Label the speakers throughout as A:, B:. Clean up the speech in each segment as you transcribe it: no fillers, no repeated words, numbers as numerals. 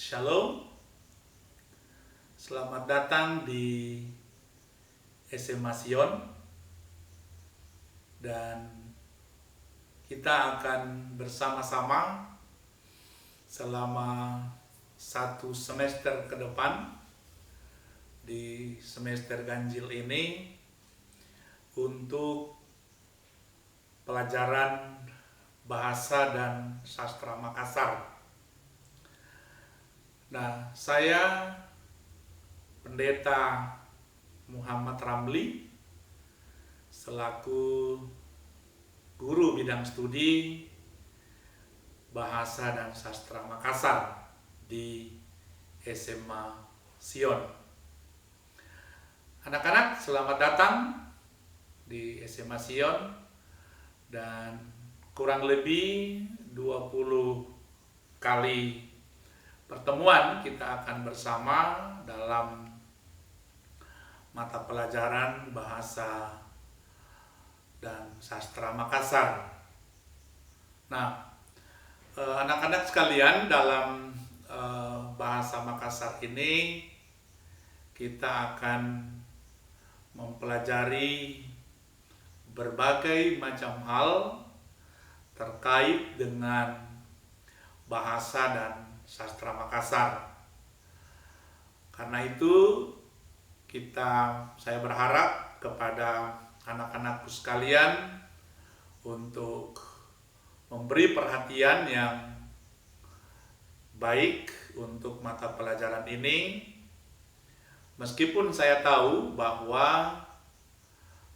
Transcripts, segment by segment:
A: Shalom, selamat datang di SMA Sion dan kita akan bersama-sama selama satu semester ke depan di semester ganjil ini untuk pelajaran bahasa dan sastra Makassar. Nah, saya Pendeta Muhammad Ramli selaku guru bidang studi Bahasa dan Sastra Makassar di SMA Sion. Anak-anak, selamat datang di SMA Sion dan kurang lebih 20 kali pertemuan kita akan bersama dalam mata pelajaran Bahasa dan Sastra Makassar. Nah, anak-anak sekalian, dalam Bahasa Makassar ini kita akan mempelajari berbagai macam hal terkait dengan bahasa dan sastra Makassar. Karena itu saya berharap kepada anak-anakku sekalian untuk memberi perhatian yang baik untuk mata pelajaran ini, meskipun saya tahu bahwa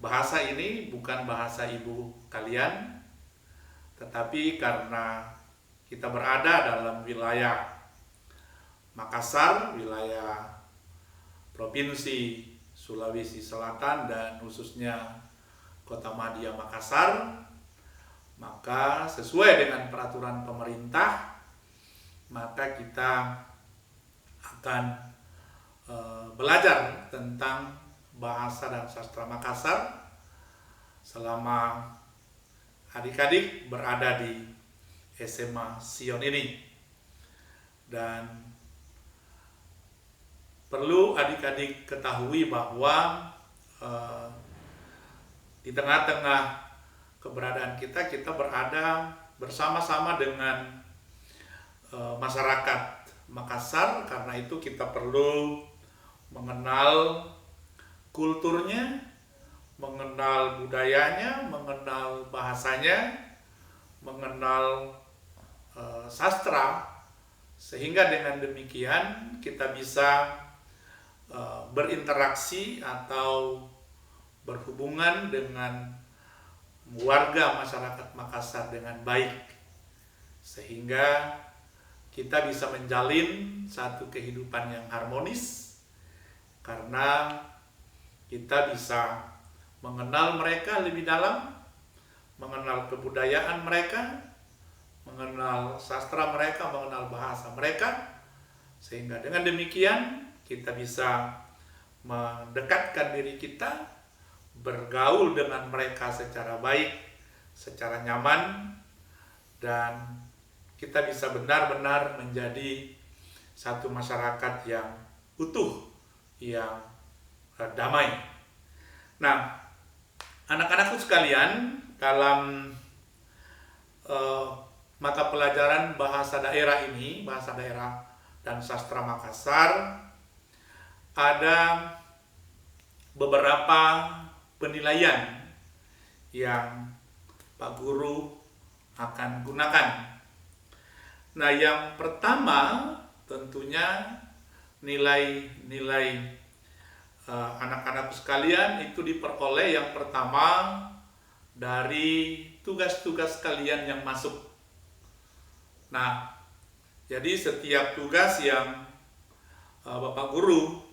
A: bahasa ini bukan bahasa ibu kalian, tetapi karena kita berada dalam wilayah Makassar, wilayah Provinsi Sulawesi Selatan dan khususnya Kota Madia Makassar, maka sesuai dengan peraturan pemerintah, maka kita akan belajar tentang bahasa dan sastra Makassar selama adik-adik berada di SMA Sion ini. Dan perlu adik-adik ketahui bahwa di tengah-tengah keberadaan kita berada bersama-sama dengan masyarakat Makassar. Karena itu kita perlu mengenal kulturnya, mengenal budayanya, mengenal bahasanya, mengenal sastra, sehingga dengan demikian kita bisa berinteraksi atau berhubungan dengan warga masyarakat Makassar dengan baik, sehingga kita bisa menjalin satu kehidupan yang harmonis, karena kita bisa mengenal mereka lebih dalam, mengenal kebudayaan mereka, mengenal sastra mereka, mengenal bahasa mereka, sehingga dengan demikian kita bisa mendekatkan diri kita, bergaul dengan mereka secara baik, secara nyaman, dan kita bisa benar-benar menjadi satu masyarakat yang utuh, yang damai. Nah, anak-anakku sekalian, dalam mata pelajaran bahasa daerah ini, bahasa daerah dan sastra Makassar, ada beberapa penilaian yang Pak Guru akan gunakan. Nah, yang pertama tentunya nilai-nilai anak-anak sekalian itu diperoleh yang pertama dari tugas-tugas kalian yang masuk. Nah, jadi setiap tugas yang Bapak Guru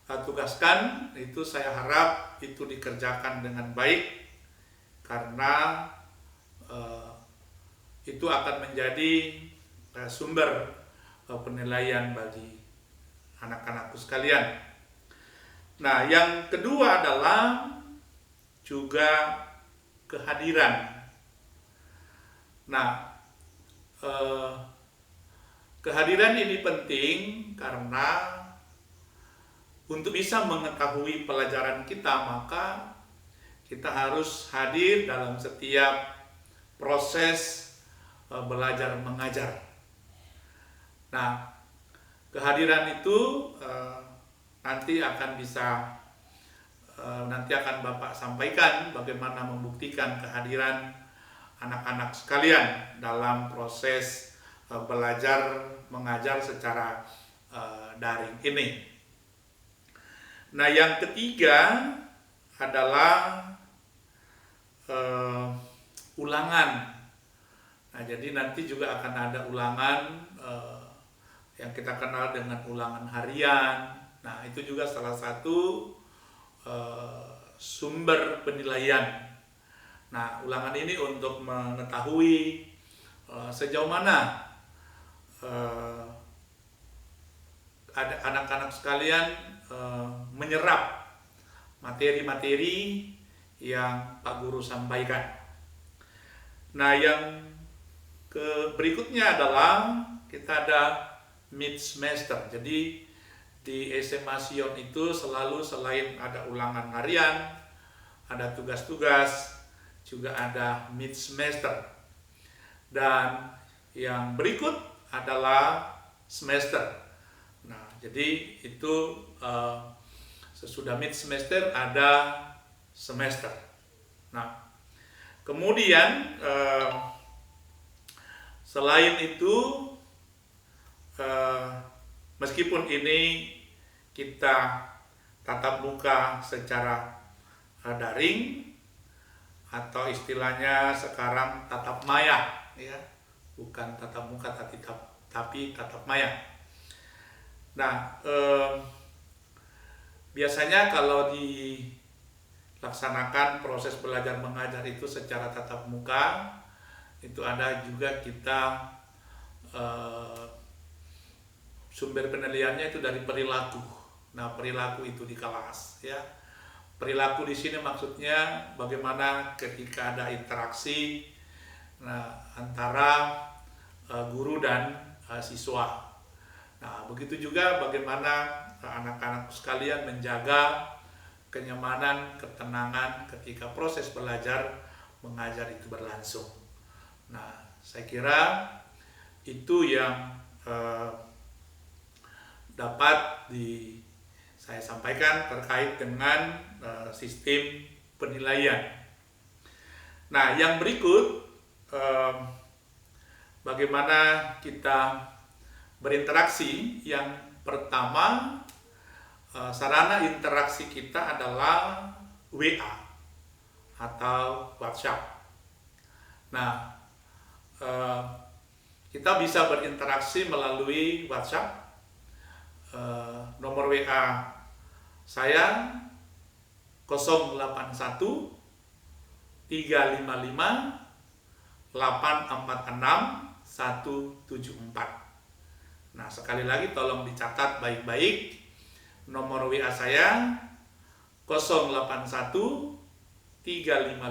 A: tugaskan, itu saya harap itu dikerjakan dengan baik, karena itu akan menjadi sumber penilaian bagi anak-anakku sekalian. Nah, yang kedua adalah juga kehadiran. Nah, kehadiran ini penting karena untuk bisa mengetahui pelajaran kita, maka kita harus hadir dalam setiap proses belajar mengajar. Nah, kehadiran itu nanti akan Bapak sampaikan bagaimana membuktikan kehadiran anak-anak sekalian dalam proses belajar mengajar secara daring ini. Nah, yang ketiga adalah ulangan. Nah, jadi nanti juga akan ada ulangan yang kita kenal dengan ulangan harian. Nah, itu juga salah satu sumber penilaian. Nah, ulangan ini untuk mengetahui sejauh mana ada anak-anak sekalian menyerap materi-materi yang Pak Guru sampaikan. Nah, yang berikutnya adalah kita ada mid semester. Jadi di SMA Sion itu selalu selain ada ulangan harian, ada tugas-tugas, juga ada mid semester. Dan yang berikut adalah semester. Nah, jadi itu sesudah mid semester ada semester. Nah, kemudian selain itu meskipun ini kita tatap muka secara daring atau istilahnya sekarang tatap maya, ya, bukan tatap muka tapi tatap maya. Nah, biasanya kalau dilaksanakan proses belajar mengajar itu secara tatap muka, itu ada juga kita sumber penilaiannya itu dari perilaku. Nah, perilaku itu di kelas, ya. Perilaku di sini maksudnya bagaimana ketika ada interaksi antara guru dan siswa. Nah, begitu juga bagaimana anak-anak sekalian menjaga kenyamanan, ketenangan ketika proses belajar mengajar itu berlangsung. Nah, saya kira itu yang dapat saya sampaikan terkait dengan sistem penilaian. Nah, yang berikut bagaimana kita berinteraksi. Yang pertama, sarana interaksi kita adalah WA atau WhatsApp. Nah, kita bisa berinteraksi melalui WhatsApp. Nomor WA saya 081 355 846 174. Nah, sekali lagi tolong dicatat baik-baik. Nomor WA saya 081 355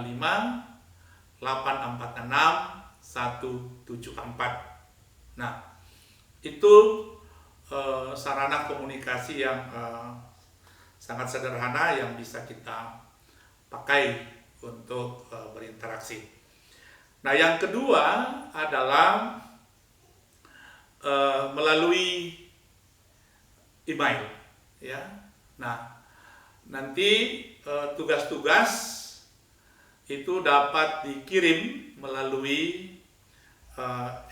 A: 846 174. Nah, itu sarana komunikasi yang sangat sederhana yang bisa kita pakai untuk berinteraksi. Nah, yang kedua adalah melalui email, ya. Nah, nanti tugas-tugas itu dapat dikirim melalui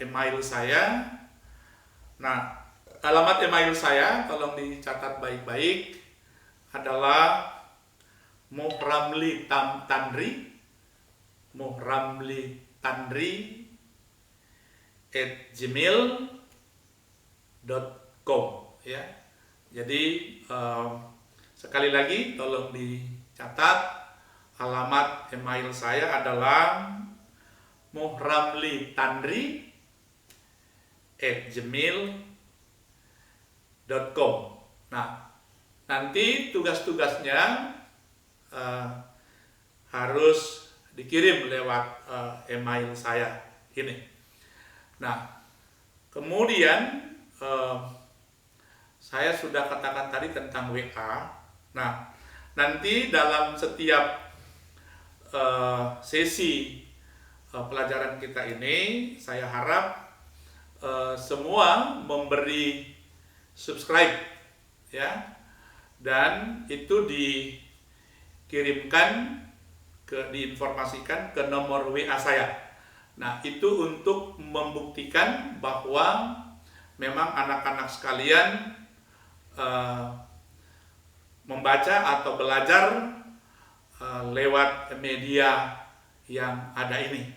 A: email saya. Nah, alamat email saya tolong dicatat baik-baik adalah muhramlitandri@gmail.com, ya. Jadi sekali lagi tolong dicatat, alamat email saya adalah muhramlitandri@gmail.com. Nah, nanti tugas-tugasnya harus dikirim lewat email saya ini. Nah, kemudian eh, saya sudah katakan tadi tentang WA. Nah, nanti dalam setiap sesi pelajaran kita ini, saya harap semua memberi subscribe, ya, dan itu dikirimkan diinformasikan ke nomor WA saya. Nah, itu untuk membuktikan bahwa memang anak-anak sekalian membaca atau belajar lewat media yang ada ini.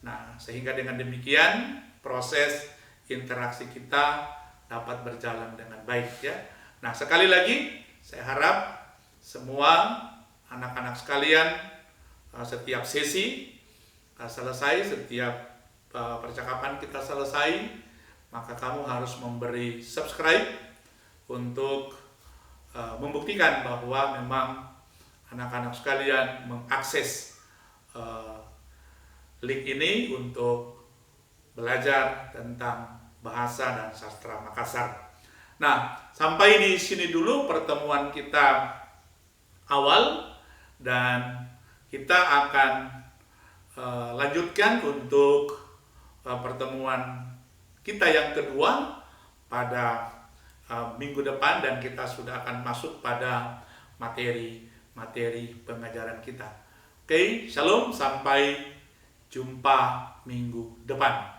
A: Nah, sehingga dengan demikian proses interaksi kita dapat berjalan dengan baik, ya. Nah, sekali lagi saya harap semua anak-anak sekalian setiap sesi selesai, setiap percakapan kita selesai, maka kamu harus memberi subscribe untuk membuktikan bahwa memang anak-anak sekalian mengakses link ini untuk belajar tentang bahasa dan sastra Makassar. Nah, sampai di sini dulu pertemuan kita awal, dan kita akan lanjutkan untuk pertemuan kita yang kedua pada minggu depan, dan kita sudah akan masuk pada materi pengajaran kita. Oke, shalom, sampai jumpa minggu depan.